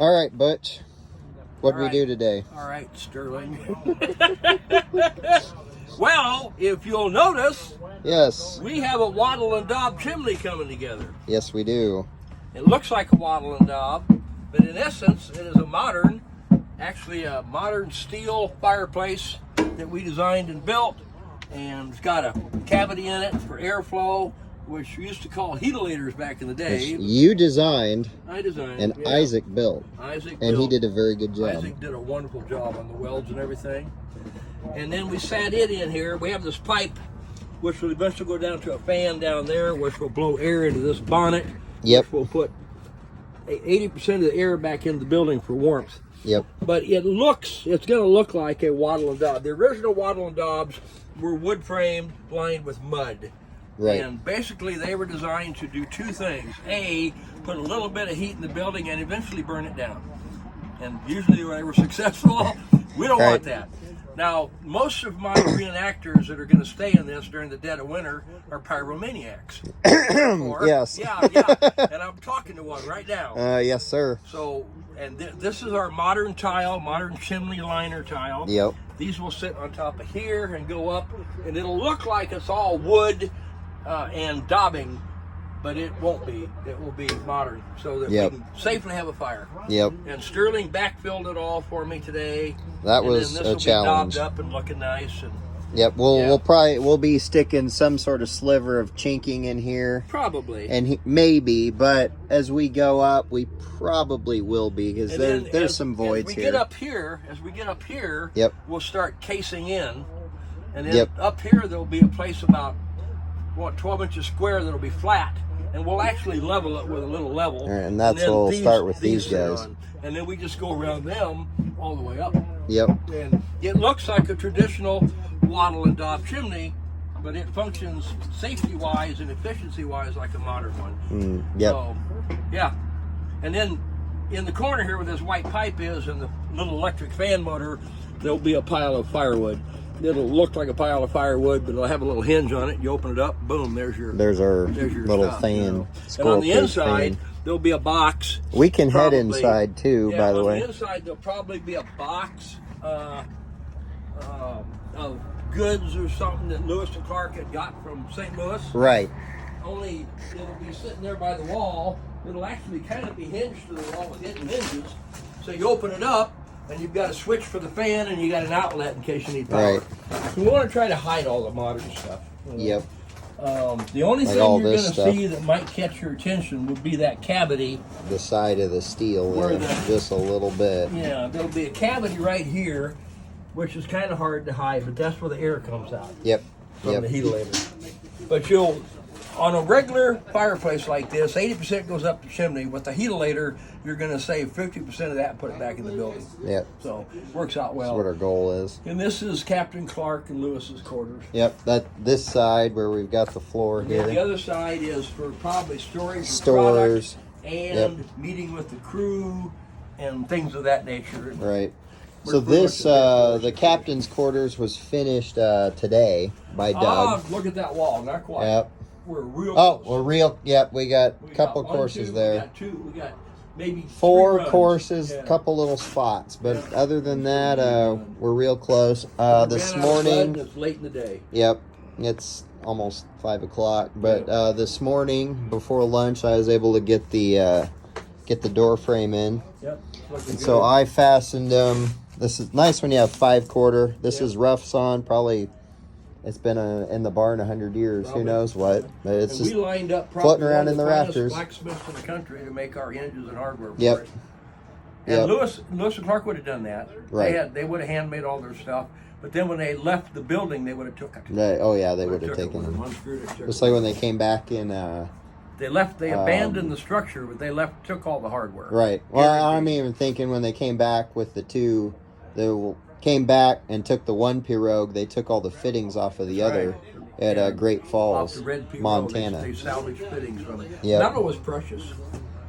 All right, Butch. What do we right. do today? All right, Sterling. Well, if you'll notice, Yes. we have a wattle and daub chimney coming together. Yes, we do. It looks like a wattle and daub, but in essence, it is a modern steel fireplace that we designed and built, and it's got a cavity in it for airflow, which we used to call heatilators back in the day. Which you designed. I designed, and yeah. Isaac built. And he did a very good job. Isaac did a wonderful job on the welds and everything. And then we sat it in here. We have this pipe, which will eventually go down to a fan down there, which will blow air into this bonnet. Yep. Which will put 80% of the air back into the building for warmth. Yep. But it's going to look like a wattle and daub. The original wattle and daubs were wood framed, lined with mud. Right. And basically they were designed to do two things. A, put a little bit of heat in the building and eventually burn it down. And usually when they were successful, we don't want that. Now, most of my reenactors that are going to stay in this during the dead of winter are pyromaniacs. Yes. Yeah. And I'm talking to one right now. Yes, sir. So, and this is our modern tile, modern chimney liner tile. Yep. These will sit on top of here and go up, and it'll look like it's all wood and daubing, but it won't be. It will be modern, so that we can safely have a fire. Yep. And Sterling backfilled it all for me today. That was a challenge. Be daubed up and looking nice. And yep. We'll be sticking some sort of sliver of chinking in here. Probably. And maybe, but as we go up, we probably will be, because there's some voids here. As we get up here, yep, we'll start casing in, and then up here there'll be a place about 12 inches square that'll be flat, and we'll actually level it with a little level. And that's what we'll start with these guys. And then we just go around them all the way up. Yep. And it looks like a traditional wattle and daub chimney, but it functions safety-wise and efficiency-wise like a modern one. Yep. So, yeah. And then in the corner here where this white pipe is and the little electric fan motor, there'll be a pile of firewood. It'll look like a pile of firewood, but it'll have a little hinge on it. You open it up, boom, there's your little stuff, fan. You know? And on the inside, there'll be a box. We can head inside too, by the way. On the inside, there'll probably be a box of goods or something that Lewis and Clark had got from St. Louis. Right. Only it'll be sitting there by the wall. It'll actually kind of be hinged to the wall with hidden hinges. So you open it up, and you've got a switch for the fan, and you got an outlet in case you need power. Right. So we want to try to hide all the modern stuff. Yep. The only thing you're going to see that might catch your attention would be that cavity. The side of the steel there, just a little bit. Yeah, there'll be a cavity right here, which is kind of hard to hide, but that's where the air comes out. Yep. From the heatilator. But on a regular fireplace like this, 80% goes up the chimney. With the heatilator, you're going to save 50% of that and put it back in the building. Yep. So works out well. That's what our goal is. And this is Captain Clark and Lewis's quarters. Yep. This side where we've got the floor here. The other side is for probably storage of products and meeting with the crew and things of that nature. Right. So the captain's quarters was finished today by Doug. Oh, look at that wall. Not quite. Yep. We're real close. We're real. Yep, we got a couple courses there. We got two. We got maybe 4 courses, a couple little spots. But other than that, we're real close. This morning. It's late in the day. Yep. It's almost 5 o'clock. But this morning, before lunch, I was able to get the door frame in. Yep. And so I fastened them. This is nice when you have 5/4. This is rough sawn. Probably it's been in the barn 100 years. Probably. Who knows what? But it's just we lined up floating around in the rafters. Blacksmiths in the country to make our hinges and hardware for yep. it. And Lewis and Clark would have done that. Right. They would have handmade all their stuff. But then when they left the building, they would have took it. They would have taken it. Just like when they came back in. They abandoned the structure, but took all the hardware. Right. Well, I'm even thinking when they came back with the two, they came back and took the one pirogue. They took all the fittings off of the other at Great Falls, off the red pirogue, Montana. They salvaged fittings from it. Yep. Metal was precious.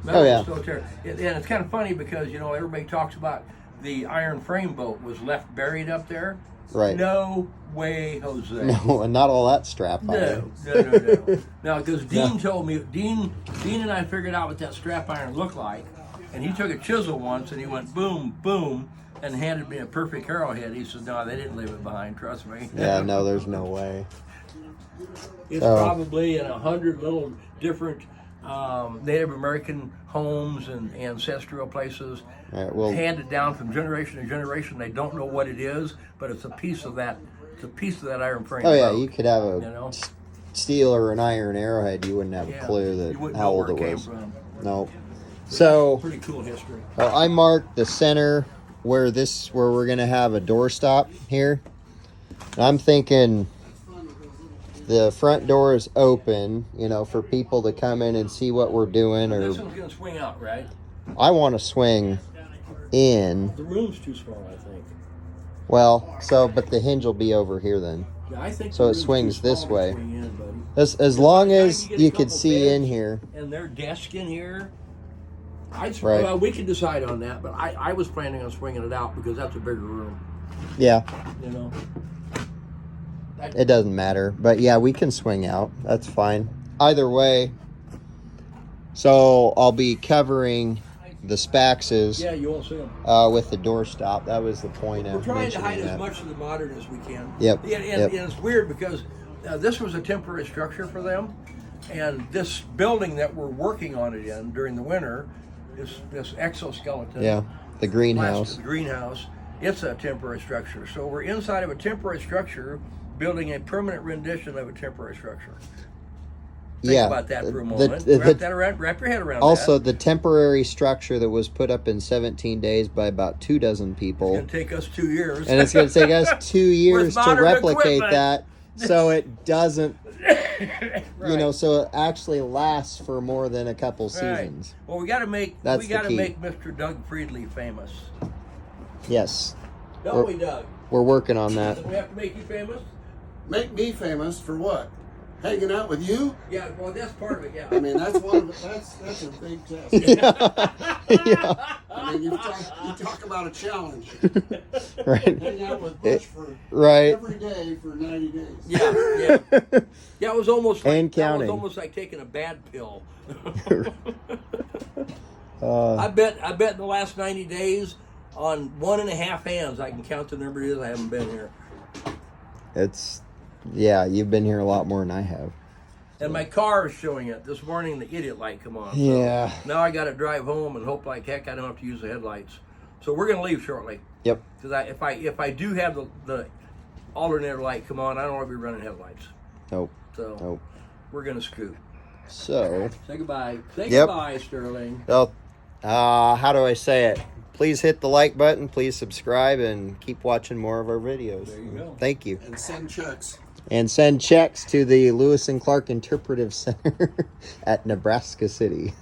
Metal was still terrible. And it's kind of funny because, everybody talks about the iron frame boat was left buried up there. Right. No way, Jose. No, and not all that strap iron. No. Now, because Dean told me, Dean and I figured out what that strap iron looked like, And he took a chisel once and he went boom, boom, and handed me a perfect arrowhead. He said, no, they didn't leave it behind, trust me. Yeah, no, there's no way. It's probably in 100 little different Native American homes and ancestral places, handed down from generation to generation. They don't know what it is, but it's a piece of that. It's a piece of that iron frame. Oh yeah, you could have a steel or an iron arrowhead. You wouldn't have a clue that how old it was. No. So pretty cool history. I marked the center where we're gonna have a doorstop here. I'm thinking the front door is open, you know, for people to come in and see what we're doing. Or this one's gonna swing out, right? I want to swing in. The room's too small, I think. Well, but the hinge will be over here then. Yeah, I think so it swings this way. Swing in, buddy. As long as you could see in here. And their desk in here. Right. Well, we can decide on that, but I was planning on swinging it out because that's a bigger room. Yeah. You know. It doesn't matter, but yeah, we can swing out. That's fine. Either way. So I'll be covering the spaxes. Yeah, you won't see them. With the doorstop. That was the point of. We're trying to hide as much of the modern as we can. Yep. And it's weird because this was a temporary structure for them, and this building that we're working on it in during the winter, this exoskeleton. Yeah, the greenhouse. The greenhouse. It's a temporary structure. So we're inside of a temporary structure, building a permanent rendition of a temporary structure. Think about that for a moment. Wrap your head around also, that. the temporary structure that was put up in 17 days by about 24 people. It's going to take us 2 years. And it's going to take us 2 years to replicate that, so it doesn't, you know, so it actually lasts for more than a couple seasons. Well, we got to make Mr. Doug Friedley famous. Yes. Don't we, Doug? We're working on that. We have to make you famous? Make me famous for what? Hanging out with you? Yeah, well, that's part of it, yeah. I mean, that's one of it. That's a big test. Yeah. I mean, you talk about a challenge. Right. Hang out with Butch for every day for 90 days. Yeah. Yeah, it was almost like, and counting. That was almost like taking a bad pill. I bet in the last 90 days, on 1.5 hands, I can count the number of years I haven't been here. Yeah, you've been here a lot more than I have. And my car is showing it. This morning, the idiot light come on. Yeah. So now I got to drive home and hope like heck I don't have to use the headlights. So we're going to leave shortly. Yep. Because if I do have the alternator light come on, I don't want to be running headlights. Nope. So we're going to scoot. So. Say goodbye. Say goodbye, Sterling. Well, how do I say it? Please hit the like button. Please subscribe and keep watching more of our videos. There you go. Thank you. And send checks. And send checks to the Lewis and Clark Interpretive Center at Nebraska City.